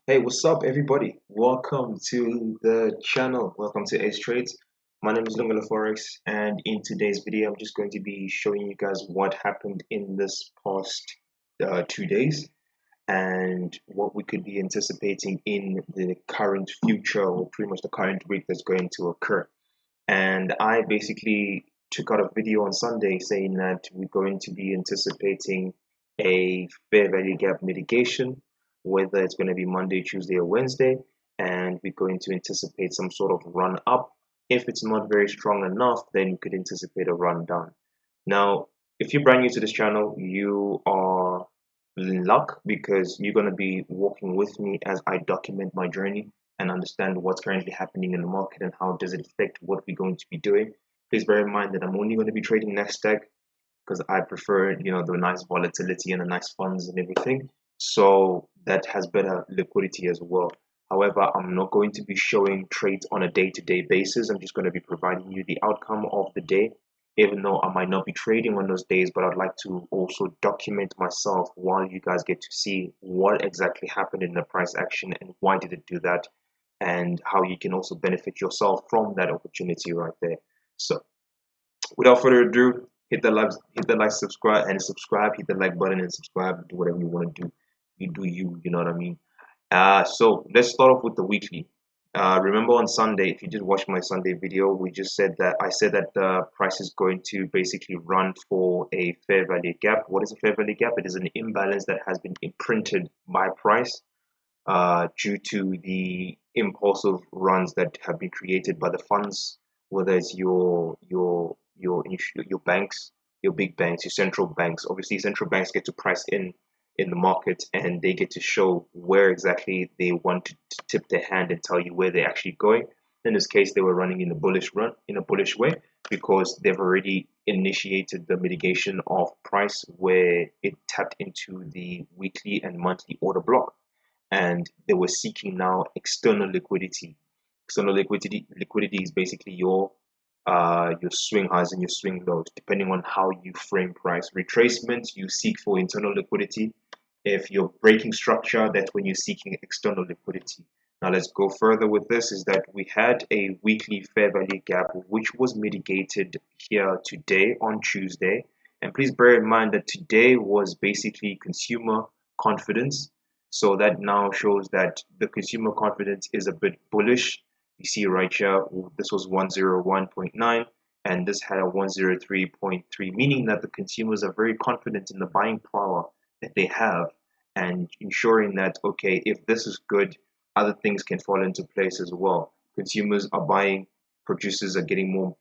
Hey, what's up, everybody? Welcome to the channel. Welcome to Ace Trades. My name is Lungala Forex, and in today's video, I'm just going to be showing you guys what happened in this past 2 days and what we could be anticipating in the current future, or pretty much the current week that's going to occur. And I basically took out a video on Sunday saying that we're going to be anticipating a fair value gap mitigation, whether it's going to be Monday, Tuesday, or Wednesday, and we're going to anticipate some sort of run up. If it's not very strong enough, then you could anticipate a run down. Now, if you're brand new to this channel, you are in luck because you're going to be walking with me as I document my journey and understand what's currently happening in the market and how does it affect what we're going to be doing. Please bear in mind that I'm only going to be trading Nasdaq because I prefer, the nice volatility and the nice funds and everything. So that has better liquidity as well. However, I'm not going to be showing trades on a day-to-day basis. I'm just going to be providing you the outcome of the day, even though I might not be trading on those days, but I'd like to also document myself while you guys get to see what exactly happened in the price action and why did it do that, and how you can also benefit yourself from that opportunity right there. So without further ado, hit the like, subscribe, hit the like button and subscribe. Do whatever you want to do. You do you, you know what I mean? So let's start off with the weekly. Remember on Sunday, if you did watch my Sunday video, we just said that I said that the price is going to basically run for a fair value gap. What is a fair value gap? It is an imbalance that has been imprinted by price due to the impulsive runs that have been created by the funds, whether it's your banks, your big banks, your central banks. Obviously, central banks get to price in the market and they get to show where exactly they want to tip their hand and tell you where they're actually going. In this case, they were running in a bullish way because they've already initiated the mitigation of price where it tapped into the weekly and monthly order block, and they were seeking now external liquidity. External liquidity is basically your swing highs and your swing lows, depending on how you frame price. Retracement, you seek for internal liquidity. If you're breaking structure, that's when you're seeking external liquidity. Now let's go further with this. Is that we had a weekly fair value gap which was mitigated here today on Tuesday. And please bear in mind that today was basically consumer confidence. So that now shows that the consumer confidence is a bit bullish. You see right here, this was 101.9 and this had a 103.3, meaning that the consumers are very confident in the buying power that they have, and ensuring that, okay, if this is good, other things can fall into place as well. Consumers are buying, producers are getting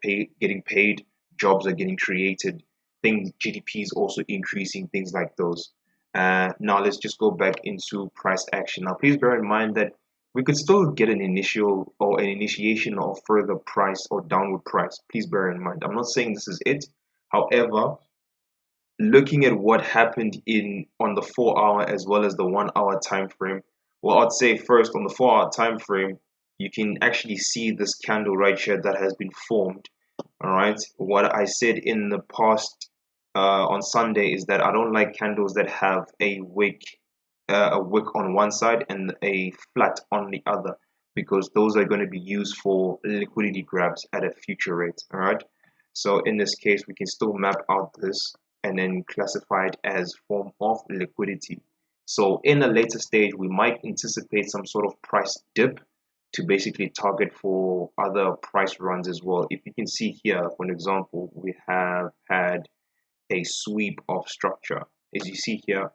paid, jobs are getting created, things, GDP is also increasing, things like those. Now let's just go back into price action. Now please bear in mind that we could still get an initial or an initiation of further price or downward price. Please bear in mind, I'm not saying this is it. However, looking at what happened in on the 4 hour as well as the 1 hour time frame, well, I'd say first on the 4 hour time frame, you can actually see this candle right here that has been formed. All right, what I said in the past on Sunday is that I don't like candles that have a wick on one side and a flat on the other, because those are going to be used for liquidity grabs at a future rate. All right, so in this case, we can still map out this and then classify it as form of liquidity. So in a later stage, we might anticipate some sort of price dip to basically target for other price runs as well. If you can see here, for an example, we have had a sweep of structure. As you see here,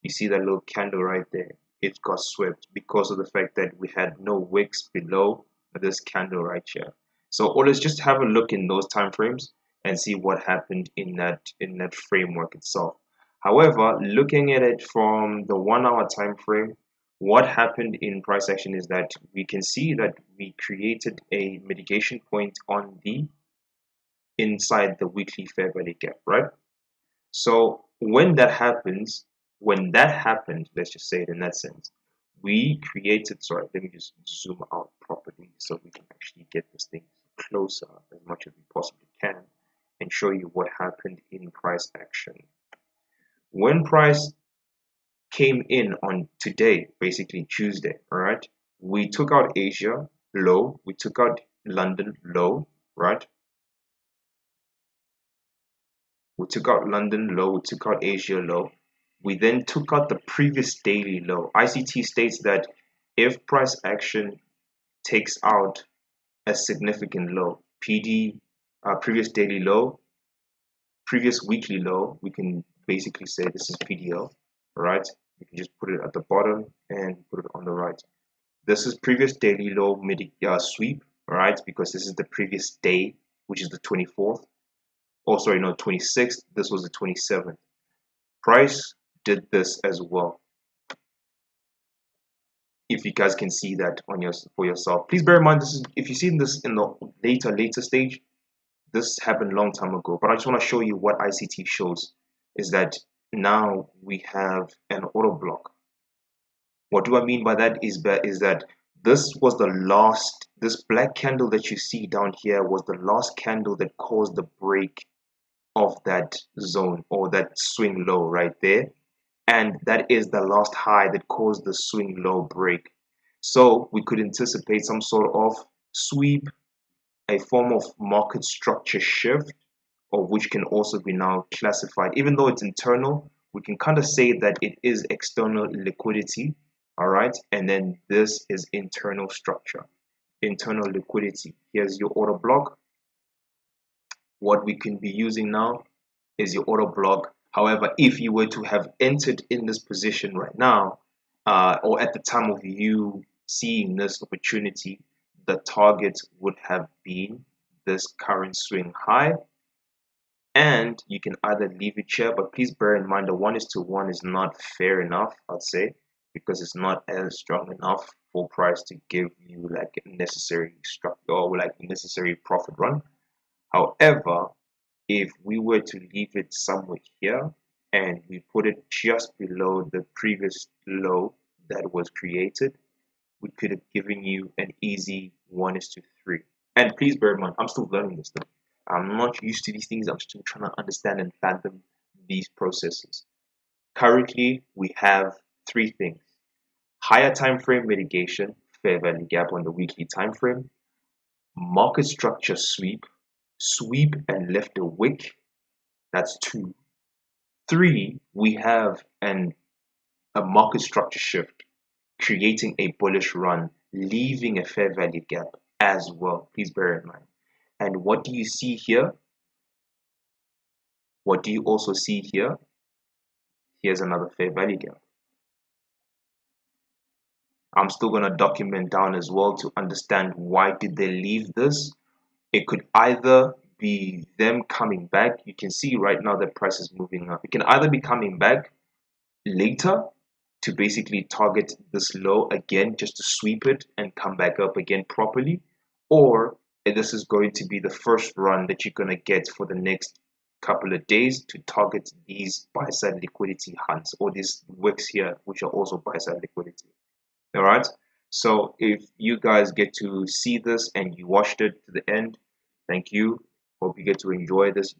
you see that little candle right there. It got swept because of the fact that we had no wicks below this candle right here. So let's just have a look in those time frames and see what happened in that framework itself. However, looking at it from the 1 hour time frame, what happened in price action is that we can see that we created a mitigation point on the inside the weekly fair value gap, right? So when that happened, let's just say it in that sense, we created, sorry, let me just zoom out properly so we can actually get this thing closer as much as we possibly can and show you what happened in price action. When price came in on today, basically Tuesday. All right, we took out Asia low, we took out London low, right? We took out London low, we took out Asia low. We then took out the previous daily low. ICT states that if price action takes out a significant low, PD, previous daily low, previous weekly low, we can basically say this is PDL, right? We can just put it at the bottom and put it on the right. This is previous daily low mid sweep, right? Because this is the previous day, which is the 24th. Oh, sorry, no, 26th. This was the 27th. Price did this as well. If you guys can see that on your for yourself, please bear in mind this is if you see this in the later stage, this happened a long time ago. But I just want to show you what ICT shows is that now we have an auto block. What do I mean by that is that this was the last, this black candle that you see down here was the last candle that caused the break of that zone or that swing low right there. And that is the last high that caused the swing low break. So we could anticipate some sort of sweep, a form of market structure shift, or which can also be now classified, even though it's internal, we can kind of say that it is external liquidity. All right, and then this is internal structure, internal liquidity. Here's your order block. What we can be using now is your order block. However, if you were to have entered in this position right now, or at the time of you seeing this opportunity, the target would have been this current swing high, and you can either leave it here, but please bear in mind the 1:1 is not fair enough, I'd say, because it's not as strong enough for price to give you like necessary structure or like necessary profit run. However, if we were to leave it somewhere here and we put it just below the previous low that was created, we could have given you an easy 1:3. And please bear in mind, I'm still learning this stuff. I'm not used to these things. I'm still trying to understand and fathom these processes. Currently, we have three things: higher time frame mitigation, fair value gap on the weekly time frame, market structure sweep, sweep and left a wick. That's two. Three, we have a market structure shift, creating a bullish run, leaving a fair value gap as well. Please bear in mind. And what do you see here? What do you also see here? Here's another fair value gap. I'm still going to document down as well to understand why did they leave this. It could either be them coming back. You can see right now the price is moving up. It can either be coming back later to basically target this low again just to sweep it and come back up again properly, or this is going to be the first run that you're going to get for the next couple of days to target these buy side liquidity hunts or these wicks here, which are also buy side liquidity. All right, so if you guys get to see this and you watched it to the end, thank you. Hope you get to enjoy this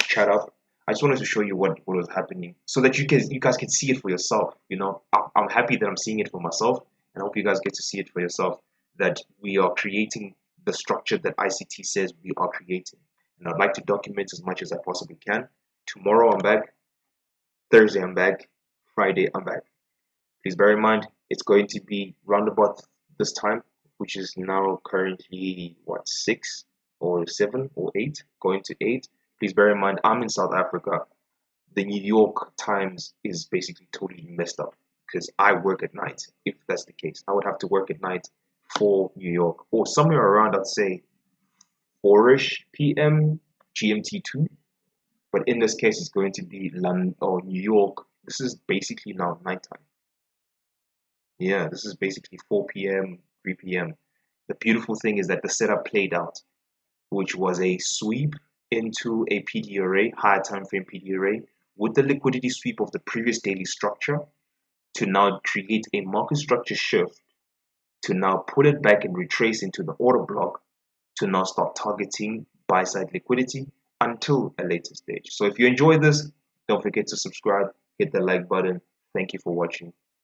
chat up. I just wanted to show you what was happening so that you guys can see it for yourself. You know, I'm happy that I'm seeing it for myself, and I hope you guys get to see it for yourself, that we are creating the structure that ICT says we are creating. And I'd like to document as much as I possibly can. Tomorrow I'm back, Thursday I'm back, Friday I'm back. Please bear in mind it's going to be round about this time, which is now currently what, 6 or 7 or 8, going to 8. Please bear in mind I'm in South Africa. The New York times is basically totally messed up because I work at night. If that's the case, I would have to work at night for New York, or somewhere around, I'd say 4ish p.m. GMT2. But in this case, it's going to be London or New York. This is basically now nighttime. Yeah, this is basically 4 p.m., 3 p.m. The beautiful thing is that the setup played out, which was a sweep into a PD array, higher time frame PD array, with the liquidity sweep of the previous daily structure to now create a market structure shift, to now put it back and retrace into the order block, to now start targeting buy side liquidity until a later stage. So if you enjoy this, don't forget to subscribe, hit the like button. Thank you for watching.